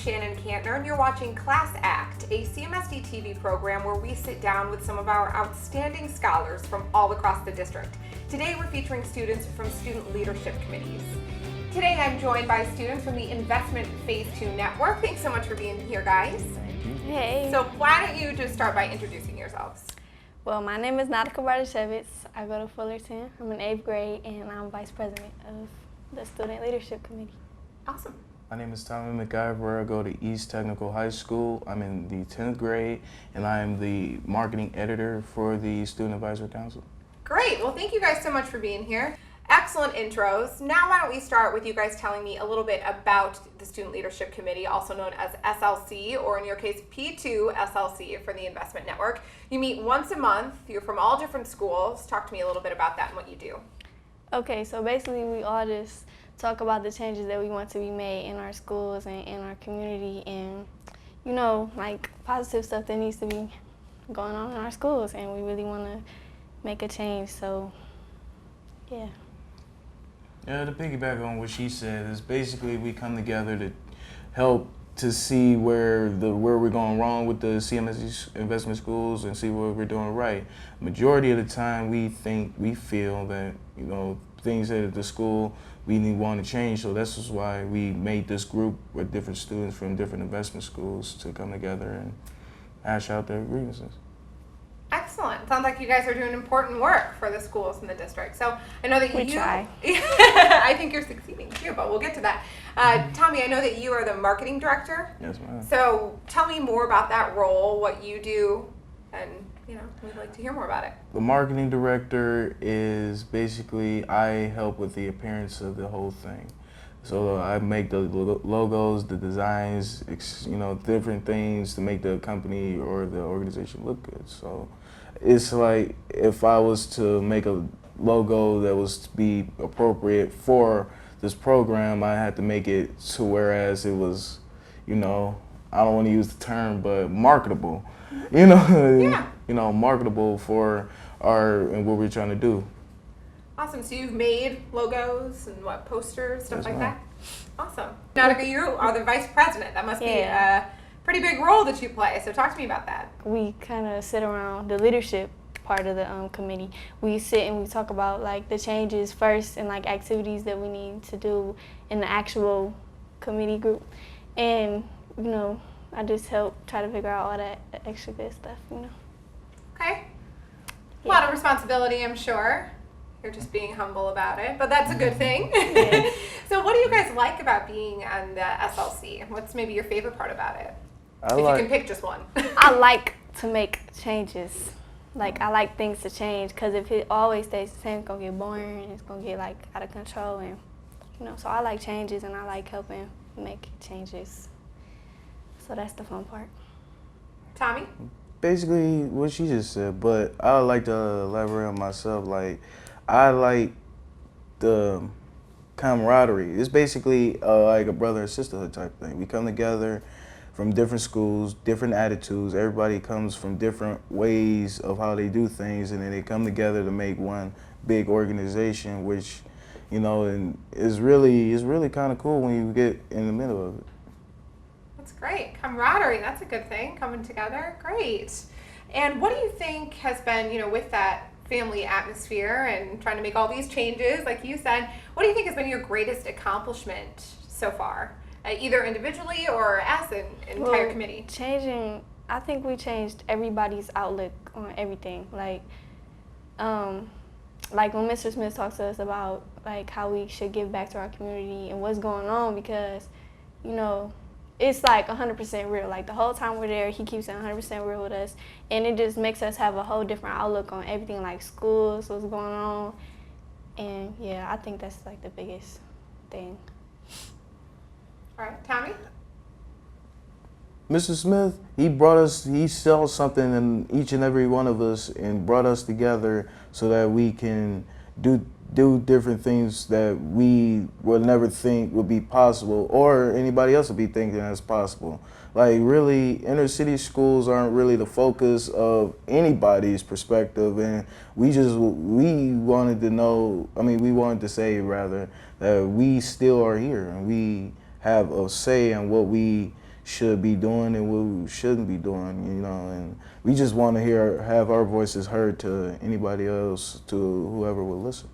Shannon Cantner, and you're watching Class Act, a CMSD TV program where we sit down with some of our outstanding scholars from all across the district. Today we're featuring students from student leadership committees. Today I'm joined by students from the Investment Phase 2 Network. Thanks so much for being here, guys. Hey. So why don't you just start by introducing yourselves? Well, my name is Nautica Bartashevitz. I go to Fullerton. I'm in 8th grade, and I'm vice president of the Student Leadership Committee. Awesome. My name is Tommy McIver. I go to East Technical High School. I'm in the 10th grade, and I am the marketing editor for the Student Advisory Council. Great. Well, thank you guys so much for being here. Excellent intros. Now why don't we start with you guys telling me a little bit about the Student Leadership Committee, also known as SLC, or in your case, P2 SLC for the Investment Network. You meet once a month. You're from all different schools. Talk to me a little bit about that and what you do. Okay, so basically we all just talk about the changes that we want to be made in our schools and in our community, and, you know, like positive stuff that needs to be going on in our schools, and we really want to make a change, so yeah. Yeah, to piggyback on what she said, is basically we come together to help to see where we're going wrong with the CMSD investment schools and see what we're doing right. Majority of the time we feel that, you know, things at the school we want to change, so this is why we made this group with different students from different investment schools to come together and hash out their grievances. Excellent. Sounds like you guys are doing important work for the schools in the district. So I know that We try. I think you're succeeding too, but we'll get to that. Tommy, I know that you are the marketing director. Yes, ma'am. So tell me more about that role, what you do, and we'd like to hear more about it. The marketing director is basically, I help with the appearance of the whole thing. So I make the logos, the designs, different things to make the company or the organization look good. So it's like if I was to make a logo that was to be appropriate for this program, I had to make it to whereas it was, I don't want to use the term, but marketable. Yeah. Marketable for and what we're trying to do. Awesome. So you've made logos and posters, stuff Yes, like ma'am. that? Awesome. Nautica, you are the vice president. That must be a pretty big role that you play. So talk to me about that. We kind of sit around the leadership part of the committee. We sit and we talk about like the changes first and like activities that we need to do in the actual committee group. And, I just help try to figure out all that extra good stuff, Okay. A Yeah. lot of responsibility, I'm sure. You're just being humble about it, but that's a good thing. Yeah. So what do you guys like about being on the SLC? What's maybe your favorite part about it? If you can pick just one. I like to make changes. Like, I like things to change, because if it always stays the same, it's going to get boring, and it's going to get, like, out of control. And, so I like changes, and I like helping make changes. So that's the fun part. Tommy? Basically what she just said, but I would like to elaborate on myself. Like, I like the camaraderie. It's basically like a brother and sisterhood type thing. We come together from different schools, different attitudes. Everybody comes from different ways of how they do things, and then they come together to make one big organization, which, and is really kind of cool when you get in the middle of it. That's great. Camaraderie, that's a good thing, coming together. Great. And what do you think has been, with that family atmosphere and trying to make all these changes, like you said, what do you think has been your greatest accomplishment so far, either individually or as an entire committee? I think we changed everybody's outlook on everything. Like when Mr. Smith talks to us about like how we should give back to our community and what's going on, because, it's like 100% real. Like the whole time we're there, he keeps it 100% real with us, and it just makes us have a whole different outlook on everything, like schools, what's going on, and yeah, I think that's like the biggest thing. All right, Tommy? Mr. Smith, he saw something in each and every one of us and brought us together so that we can do different things that we would never think would be possible, or anybody else would be thinking that's possible. Like, really, inner city schools aren't really the focus of anybody's perspective, and we wanted to say rather that we still are here and we have a say in what we should be doing and what we shouldn't be doing, you know, and we just want to have our voices heard to anybody else, to whoever will listen.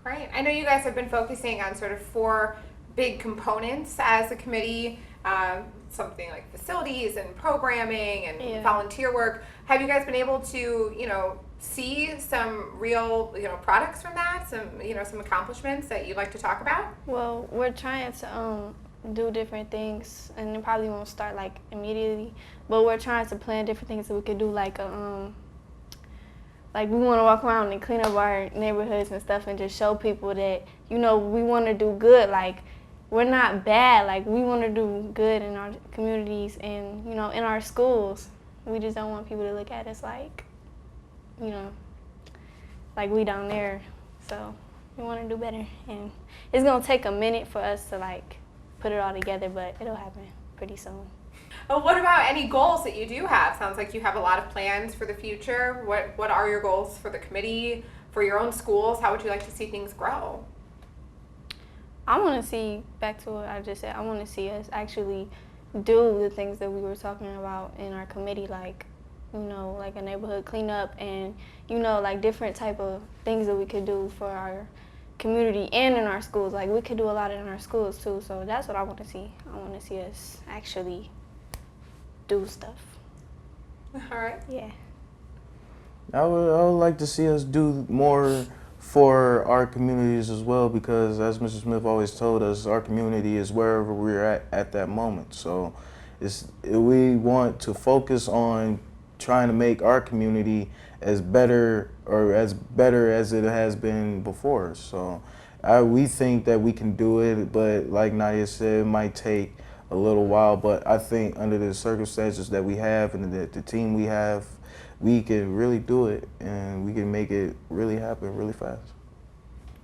Great. I know you guys have been focusing on sort of 4 big components as a committee, something like facilities and programming and volunteer work. Have you guys been able to, you know, see some real, you know, products from that, some, you know, some accomplishments that you'd like to talk about? Well, we're trying to do different things, and it probably won't start like immediately, but we're trying to plan different things that we could do, like we want to walk around and clean up our neighborhoods and stuff and just show people that, you know, we want to do good. Like, we're not bad. Like, we want to do good in our communities and, you know, in our schools. We just don't want people to look at us like, you know, like we down there. So we want to do better. And it's going to take a minute for us to, like, put it all together, but it'll happen pretty soon. Well, what about any goals that you do have? Sounds like you have a lot of plans for the future. What are your goals for the committee, for your own schools? How would you like to see things grow? I want to see, back to what I just said, I want to see us actually do the things that we were talking about in our committee, like, you know, like a neighborhood cleanup and, you know, like different type of things that we could do for our community and in our schools. Like, we could do a lot in our schools too, so that's what I want to see. I want to see us actually do stuff. All right. Yeah. I would like to see us do more for our communities as well, because as Mr. Smith always told us, our community is wherever we're at that moment. So we want to focus on trying to make our community as better as it has been before. So we think that we can do it, but like Nadia said, it might take a little while, but I think under the circumstances that we have and the team we have, we can really do it and we can make it really happen really fast.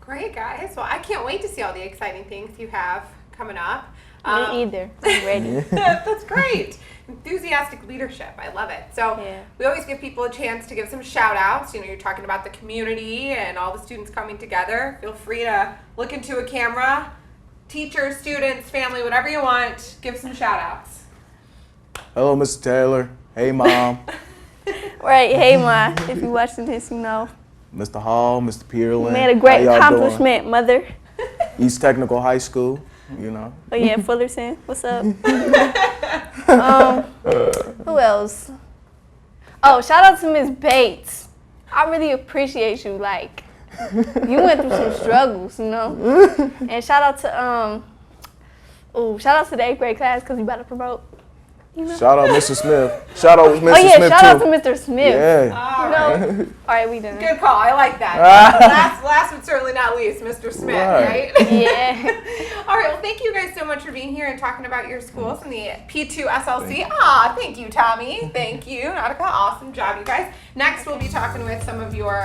Great, guys. Well, I can't wait to see all the exciting things you have coming up. Me either. I'm ready. That's great. Enthusiastic leadership. I love it. So we always give people a chance to give some shout outs. You know, you're talking about the community and all the students coming together. Feel free to look into a camera. Teachers, students, family, whatever you want, give some shout outs. Hello, Mr. Taylor. Hey, Mom. Right. Hey, Ma. If you're watching this, you know. Mr. Hall, Mr. Pearland. You made a great accomplishment, Mother. East Technical High School, you know. Oh, yeah, Fullerton. What's up? Who else? Oh, shout out to Miss Bates. I really appreciate you. Like, you went through some struggles, you know. And shout out to the 8th grade class because you about to promote. You know? Shout out Mr. Smith. Shout out Mr. Smith. Oh yeah, Smith shout too. out to Mr. Smith. Yeah. All right. All right, we done. Good call. I like that. last but certainly not least, Mr. Smith, right? Yeah. All right. Well, thank you guys so much for being here and talking about your schools and the P2 SLC. Thank you, Tommy. Thank you, Nautica. Awesome job, you guys. Next, we'll be talking with some of your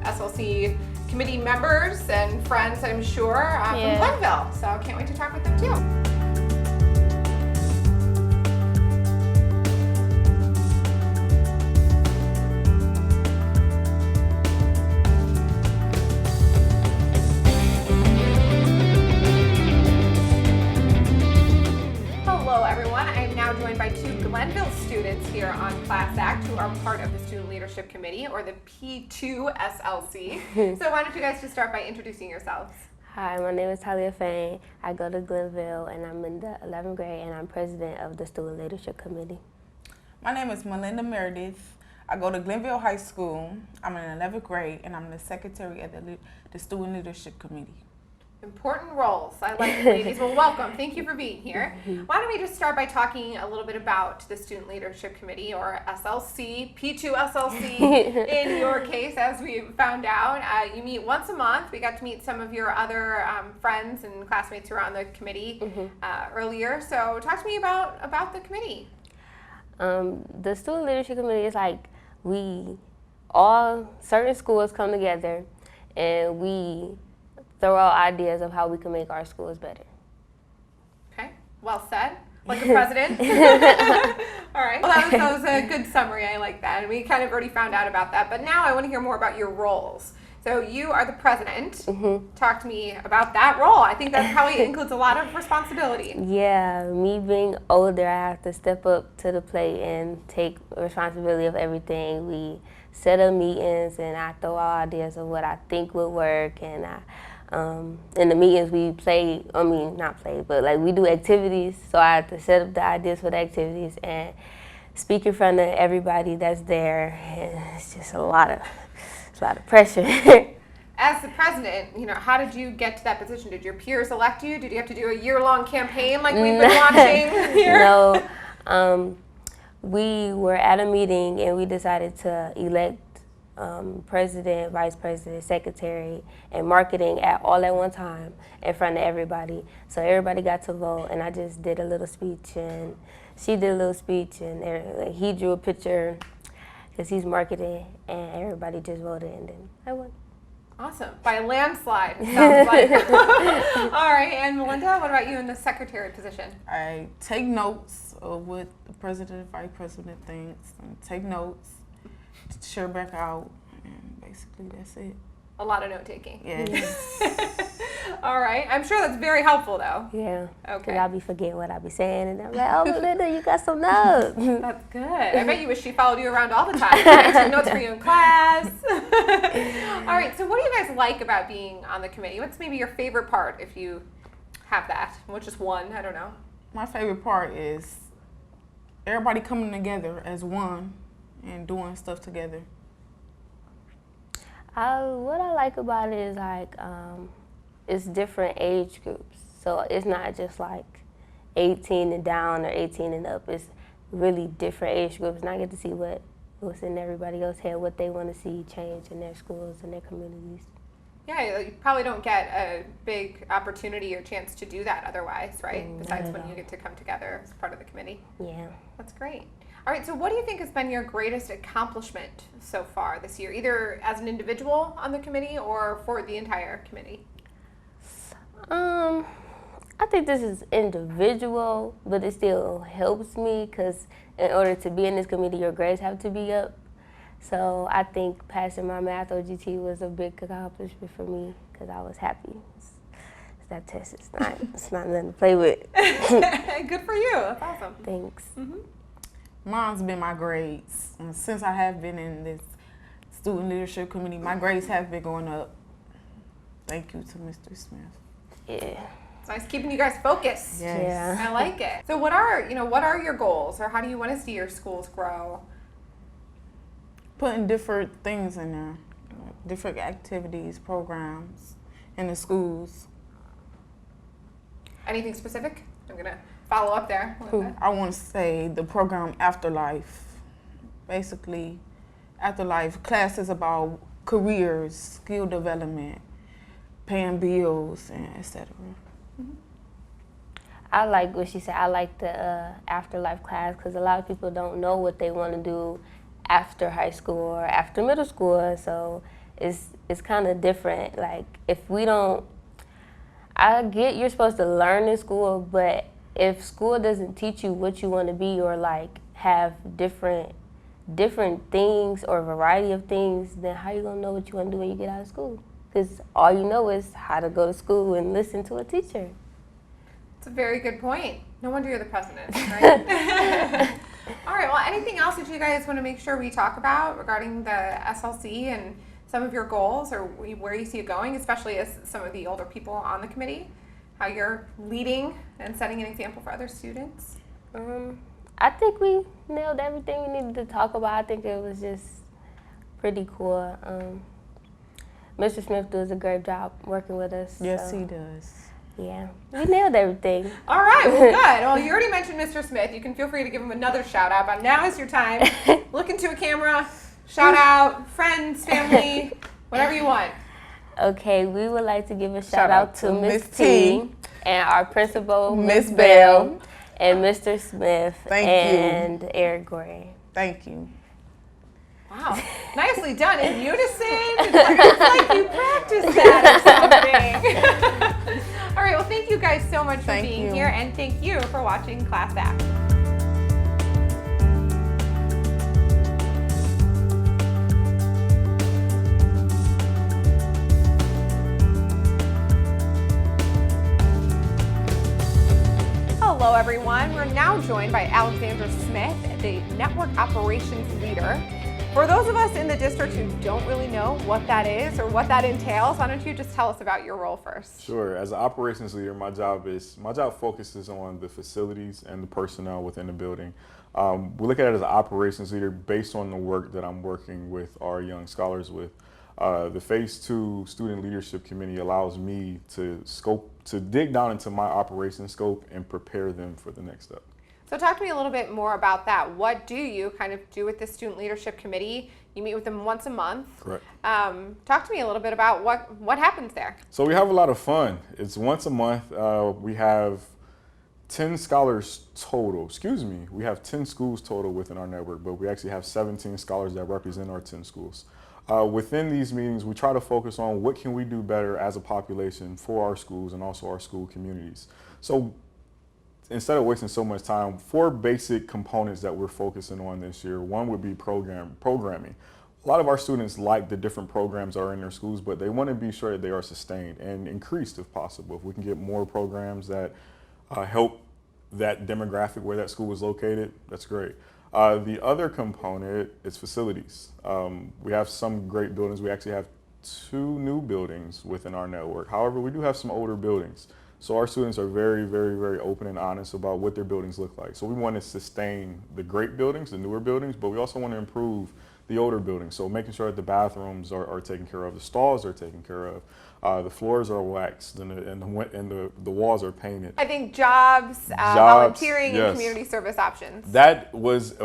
SLC committee members and friends, I'm sure, from Glenville. So I can't wait to talk with them too. By 2 Glenville students here on Class Act who are part of the Student Leadership Committee, or the P2 SLC. So why don't you guys just start by introducing yourselves? Hi, my name is Talia Fain. I go to Glenville and I'm in the 11th grade and I'm president of the Student Leadership Committee. My name is Melinda Meredith. I go to Glenville High School. I'm in 11th grade and I'm the secretary of the Student Leadership Committee. Important roles. I like it, ladies. Well, welcome. Thank you for being here. Why don't we just start by talking a little bit about the Student Leadership Committee, or SLC, P2 SLC in your case, as we found out. You meet once a month. We got to meet some of your other friends and classmates who are on the committee earlier. So talk to me about the committee. The Student Leadership Committee is like certain schools come together and we throw out ideas of how we can make our schools better. Okay, well said. Like a president. All right. Well, that was a good summary. I like that. And we kind of already found out about that. But now I want to hear more about your roles. So you are the president. Talk to me about that role. I think that probably includes a lot of responsibility. Yeah, me being older, I have to step up to the plate and take responsibility of everything. We set up meetings, and I throw out ideas of what I think would work. And in the meetings, we play. I mean, not play, but like we do activities. So I have to set up the ideas for the activities and speak in front of everybody that's there. And it's just a lot of pressure. As the president, how did you get to that position? Did your peers elect you? Did you have to do a year-long campaign like we've been watching here? No. We were at a meeting and we decided to elect president, vice president, secretary, and marketing all at one time in front of everybody. So everybody got to vote, and I just did a little speech, and she did a little speech, and he drew a picture because he's marketing, and everybody just voted, and then I won. Awesome. By a landslide, sounds like. All right, and Melinda, what about you in the secretary position? I take notes of what the president and vice president thinks, and take notes, share back out, and basically that's it. A lot of note-taking. Yes. All right. I'm sure that's very helpful, though. Yeah. Okay. Because I'll be forgetting what I be saying, and I'm like, oh, Melinda, you got some notes. That's good. I bet you wish she followed you around all the time. She took notes for you in class. All right. So what do you guys like about being on the committee? What's maybe your favorite part, if you have that? Which is one? I don't know. My favorite part is everybody coming together as one and doing stuff together. What I like about it is like it's different age groups. So it's not just like 18 and down or 18 and up. It's really different age groups, and I get to see what's in everybody else's head, what they want to see change in their schools and their communities. Yeah, you probably don't get a big opportunity or chance to do that otherwise, right? Besides when you get to come together as part of the committee. Yeah. That's great. All right, so what do you think has been your greatest accomplishment so far this year, either as an individual on the committee or for the entire committee? I think this is individual, but it still helps me because in order to be in this committee, your grades have to be up. So I think passing my math OGT was a big accomplishment for me because I was happy. That test is it's not nothing to play with. Good for you. That's awesome. Thanks. Mm-hmm. Mine's been my grades. And since I have been in this student leadership committee, my grades have been going up. Thank you to Mr. Smith. Yeah. It's nice keeping you guys focused. Yes. Yeah. I like it. So what are your goals, or how do you want to see your schools grow? Putting different things in there, different activities, programs in the schools. Anything specific? I'm going to follow up there. I want to say the program Afterlife. Basically, Afterlife classes about careers, skill development, paying bills, and etc. I like what she said. I like the Afterlife class because a lot of people don't know what they want to do after high school or after middle school. So it's kind of different. Like if we don't, I get you're supposed to learn in school, but if school doesn't teach you what you want to be or like have different things or variety of things, then how you gonna know what you want to do when you get out of school? Because all you know is how to go to school and listen to a teacher. It's a very good point. No wonder you're the president, right? All right, well, anything else that you guys want to make sure we talk about regarding the SLC and some of your goals or where you see it going, especially as some of the older people on the committee, how you're leading and setting an example for other students? I think we nailed everything we needed to talk about. I think it was just pretty cool. Mr. Smith does a great job working with us. Yes, so, he does. Yeah, we nailed everything. All right, well, good. Well, you already mentioned Mr. Smith. You can feel free to give him another shout out, but now is your time. Look into a camera, shout out, friends, family, whatever you want. Okay, we would like to give a shout out to Miss T T and our principal, Miss Miss Bell, Bell. and Mr. Smith Thank and you. Eric Gorey. Thank you. Wow, nicely done in unison. It's like you practiced that or something. All right, well, thank you guys so much for Thank being you. here, and thank you for watching Class Act. everyone. We're now joined by Alexandra Smith, the Network Operations Leader. For those of us in the district who don't really know what that is or what that entails, why don't you just tell us about your role first? Sure. As an operations leader, my job focuses on the facilities and the personnel within the building. We look at it as an operations leader based on the work that I'm working with our young scholars with. The Phase 2 Student Leadership Committee allows me to dig down into my operations scope and prepare them for the next step. So talk to me a little bit more about that. What do you kind of do with the Student Leadership Committee? You meet with them once a month. Correct. Talk to me a little bit about what happens there. So we have a lot of fun. It's once a month. We have 10 scholars total. We have 10 schools total within our network, but we actually have 17 scholars that represent our 10 schools. Within these meetings, we try to focus on what can we do better as a population for our schools and also our school communities. So instead of wasting so much time, 4 basic components that we're focusing on this year. One would be programming. A lot of our students like the different programs that are in their schools, but they want to be sure that they are sustained and increased if possible. If we can get more programs that help that demographic where that school is located, that's great. The other component is facilities. We have some great buildings. We actually have 2 new buildings within our network. However, we do have some older buildings. So our students are very, very, very open and honest about what their buildings look like. So we want to sustain the great buildings, the newer buildings, but we also want to improve the older buildings. So making sure that the bathrooms are taken care of, the stalls are taken care of, the floors are waxed, and the walls are painted. I think jobs, volunteering, yes. and community service options. That was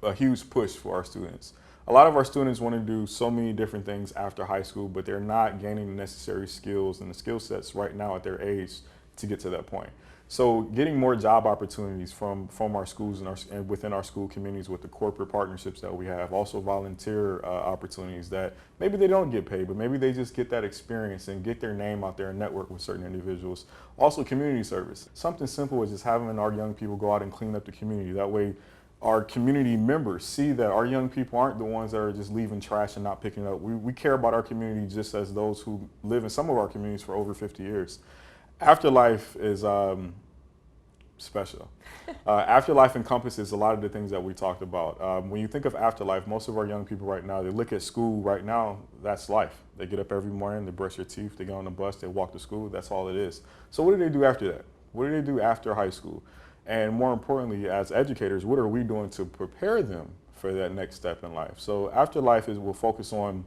a huge push for our students. A lot of our students want to do so many different things after high school, but they're not gaining the necessary skills and the skill sets right now at their age to get to that point. So getting more job opportunities from our schools and within our school communities with the corporate partnerships that we have, also volunteer opportunities that maybe they don't get paid, but maybe they just get that experience and get their name out there and network with certain individuals. Also community service. Something simple as just having our young people go out and clean up the community. That way our community members see that our young people aren't the ones that are just leaving trash and not picking it up. We care about our community just as those who live in some of our communities for over 50 years. Afterlife is special. Afterlife encompasses a lot of the things that we talked about. When you think of afterlife, most of our young people right now, they look at school right now, that's life. They get up every morning, they brush their teeth, they get on the bus, they walk to school, that's all it is. So what do they do after that? What do they do after high school? And more importantly, as educators, what are we doing to prepare them for that next step in life? So afterlife will focus on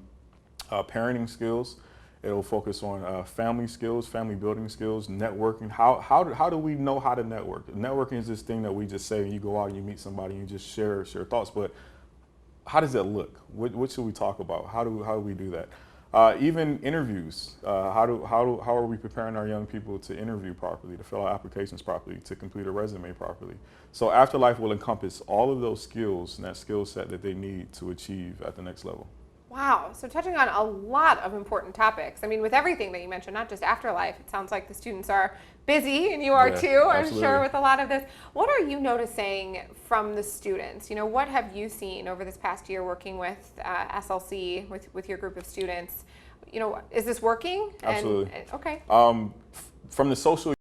parenting skills. It'll focus on family skills, family building skills, networking. How do we know how to network? Networking is this thing that we just say, and you go out and you meet somebody and you just share thoughts, but how does that look? What should we talk about? How do we do that? Even interviews. How are we preparing our young people to interview properly, to fill out applications properly, to complete a resume properly? So Afterlife will encompass all of those skills and that skill set that they need to achieve at the next level. Wow, so touching on a lot of important topics. I mean, with everything that you mentioned, not just Afterlife, it sounds like the students are busy, and you are too, I'm sure, with a lot of this. What are you noticing from the students? You know, what have you seen over this past year working with SLC, with your group of students? You know, is this working? Absolutely. Okay. From the social